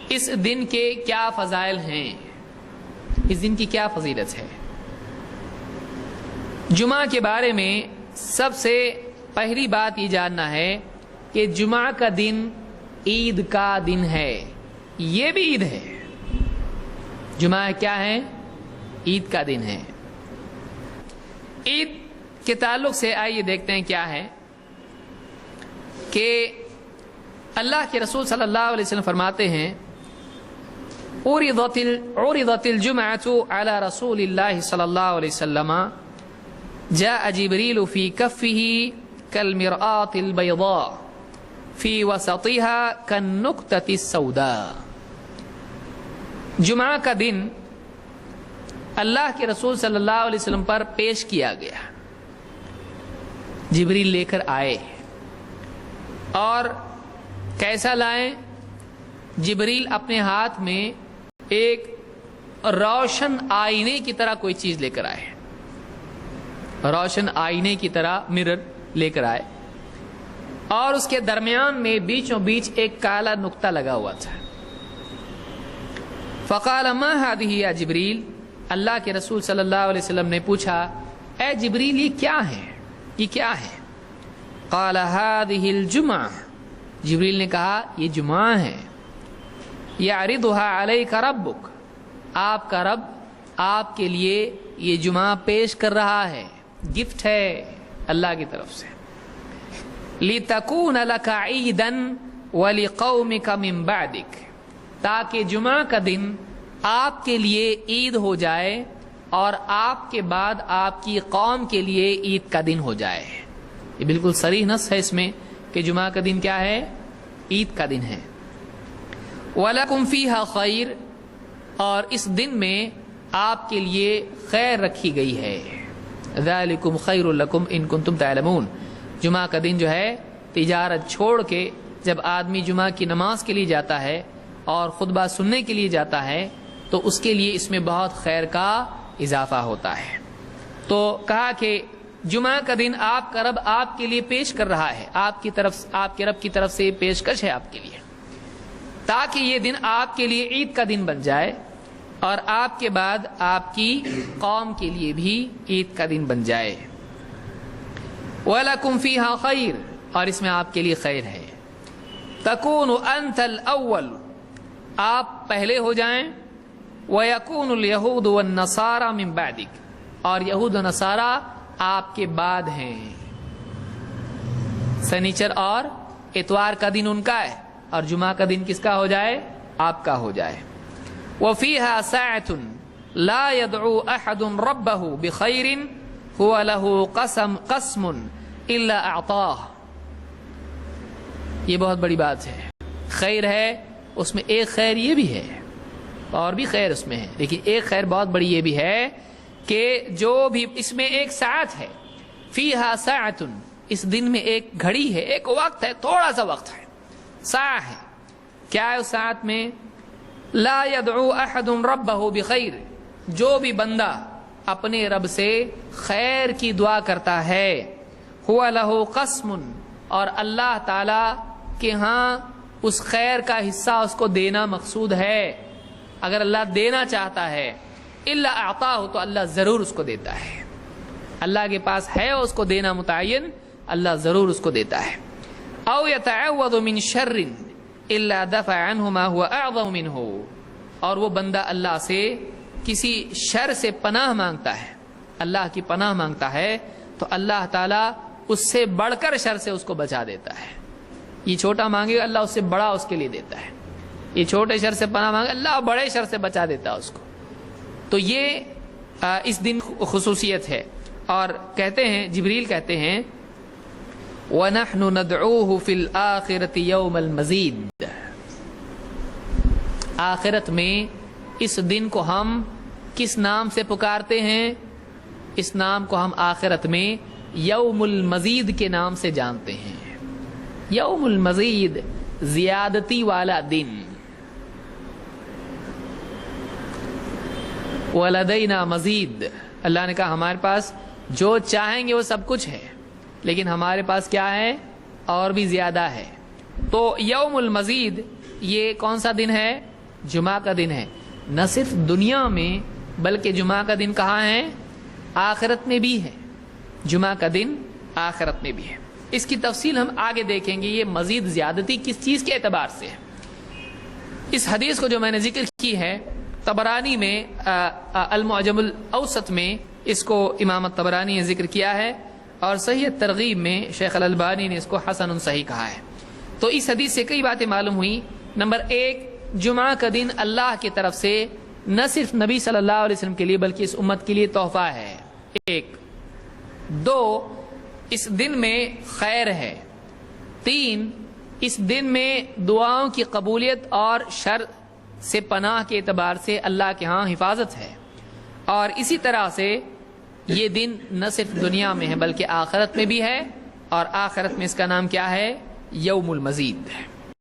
اس دن کے کیا فضائل ہیں، اس دن کی کیا فضیلت ہے۔ جمعہ کے بارے میں سب سے پہلی بات یہ جاننا ہے کہ جمعہ کا دن عید کا دن ہے، یہ بھی عید ہے۔ جمعہ کیا ہے؟ عید کا دن ہے۔ عید کے تعلق سے آئیے دیکھتے ہیں کیا ہے کہ اللہ کے رسول صلی اللہ علیہ وسلم فرماتے ہیں عرضت الجمعۃ علی رسول اللہ صلی اللہ علیہ وسلم جاء جبریل فی کفہ کالمرآۃ البیضاء فی وسطها کالنکتۃ السوداء۔ جمعہ کا دن اللہ کے رسول صلی اللہ علیہ وسلم پر پیش کیا گیا، جبریل لے کر آئے، اور کیسا لائیں؟ جبریل اپنے ہاتھ میں ایک روشن آئینے کی طرح کوئی چیز لے کر آئے، روشن آئینے کی طرح مرر لے کر آئے، اور اس کے درمیان میں بیچوں بیچ ایک کالا نقطہ لگا ہوا تھا۔ فقال ما هذه یا جبریل، اللہ کے رسول صلی اللہ علیہ وسلم نے پوچھا اے جبریل یہ کیا ہے، یہ کیا ہے؟ قال هذه الجمعہ، جبریل نے کہا یہ جمعہ ہے، یعرضها علیک ربک، آپ کا رب آپ کے لیے یہ جمعہ پیش کر رہا ہے، گفٹ ہے اللہ کی طرف سے۔ لِتَكُونَ لَكَ عِيدًا وَلِقَوْمِكَ مِن بَعْدِكَ، تاکہ جمعہ کا دن آپ کے لیے عید ہو جائے اور آپ کے بعد آپ کی قوم کے لیے عید کا دن ہو جائے۔ یہ بالکل صریح نص ہے اس میں کہ جمعہ کا دن کیا ہے؟ عید کا دن ہے۔ وَلَكُمْ فِيهَا خَيْرٌ، اور اس دن میں آپ کے لیے خیر رکھی گئی ہے۔ ذَلِكُمْ خَيْرٌ لَكُمْ إِن كُنتُمْ تَعْلَمُونَ، جمعہ کا دن جو ہے تجارت چھوڑ کے جب آدمی جمعہ کی نماز کے لیے جاتا ہے اور خطبہ سننے کے لیے جاتا ہے تو اس کے لیے اس میں بہت خیر کا اضافہ ہوتا ہے۔ تو کہا کہ جمعہ کا دن آپ کا رب آپ کے لیے پیش کر رہا ہے، آپ کے رب کی طرف سے یہ پیشکش ہے آپ کے لیے، تاکہ یہ دن آپ کے لیے عید کا دن بن جائے اور آپ کے بعد آپ کی قوم کے لیے بھی عید کا دن بن جائے۔ وَلَكُمْ فِيهَا خَيْرٌ، اور اس میں آپ کے لیے خیر ہے۔ تَكُونُ أَنْتَ الْأَوَّلُ، آپ پہلے ہو جائیں، وَيَكُونُ الْيَهُودُ وَالنَّصَارَى مِن بَعْدِكَ، اور یہود و نصارہ آپ کے بعد ہیں۔ سنیچر اور اتوار کا دن ان کا ہے اور جمعہ کا دن کس کا ہو جائے؟ آپ کا ہو جائے۔ وَفِيهَا سَاعَةٌ لَا يَدْعُو أَحَدٌ رَبَّهُ بِخَيْرٍ هُوَ لَهُ قَسْمٌ إِلَّا أَعْطَاهُ، یہ بہت بڑی بات ہے۔ خیر ہے اس میں، ایک خیر یہ بھی ہے اور بھی خیر اس میں ہے، لیکن ایک خیر بہت بڑی یہ بھی ہے کہ جو بھی اس میں ایک ساعت ہے، فیہا ساعت، اس دن میں ایک گھڑی ہے، ایک وقت ہے، تھوڑا سا وقت ہے، ساعت ہے۔ کیا ہے اس ساعت میں؟ لا يدعو احد ربہ بخیر، جو بھی بندہ اپنے رب سے خیر کی دعا کرتا ہے، هو له قسم، اور اللہ تعالی کے ہاں اس خیر کا حصہ اس کو دینا مقصود ہے۔ اگر اللہ دینا چاہتا ہے الا اعطاہ، تو اللہ ضرور اس کو دیتا ہے، اللہ کے پاس ہے اس کو دینا متعین، اللہ ضرور اس کو دیتا ہے۔ او یتعوذ من شر الا دفع عنہ ما هو اعظم منہ، اور وہ بندہ اللہ سے کسی شر سے پناہ مانگتا ہے، اللہ کی پناہ مانگتا ہے، تو اللہ تعالیٰ اس سے بڑھ کر شر سے اس کو بچا دیتا ہے۔ یہ چھوٹا مانگے گا، اللہ اس سے بڑا اس کے لیے دیتا ہے۔ یہ چھوٹے شر سے پناہ مانگے، اللہ بڑے شر سے بچا دیتا ہے اس کو۔ تو یہ اس دن خصوصیت ہے۔ اور کہتے ہیں، جبریل کہتے ہیں وَنَحْنُ نَدْعُوهُ فِي الْآخِرَةِ يَوْمَ الْمَزِيدِ، آخرت میں اس دن کو ہم کس نام سے پکارتے ہیں؟ اس نام کو ہم آخرت میں یوم المزید کے نام سے جانتے ہیں۔ یوم المزید، زیادتی والا دن۔ وَلَدَيْنَا مزید، اللہ نے کہا ہمارے پاس جو چاہیں گے وہ سب کچھ ہے، لیکن ہمارے پاس کیا ہے؟ اور بھی زیادہ ہے۔ تو یوم المزید یہ کون سا دن ہے؟ جمعہ کا دن ہے، نہ صرف دنیا میں بلکہ جمعہ کا دن کہاں ہے؟ آخرت میں بھی ہے، جمعہ کا دن آخرت میں بھی ہے۔ اس کی تفصیل ہم آگے دیکھیں گے، یہ مزید زیادتی کس چیز کے اعتبار سے ہے۔ اس حدیث کو جو میں نے ذکر کی ہے، طبرانی میں المعجم الاوسط میں اس کو امام طبرانی نے ذکر کیا ہے، اور صحیح ترغیب میں شیخ الالبانی نے اس کو حسن صحیح کہا ہے۔ تو اس حدیث سے کئی باتیں معلوم ہوئی۔ نمبر 1، جمعہ کا دن اللہ کی طرف سے نہ صرف نبی صلی اللہ علیہ وسلم کے لیے بلکہ اس امت کے لیے تحفہ ہے، 1۔ 2، اس دن میں خیر ہے۔ 3، اس دن میں دعاؤں کی قبولیت اور شر سے پناہ کے اعتبار سے اللہ کے ہاں حفاظت ہے، اور اسی طرح سے یہ دن نہ صرف دنیا میں ہے بلکہ آخرت میں بھی ہے، اور آخرت میں اس کا نام کیا ہے؟ یوم المزید ہے۔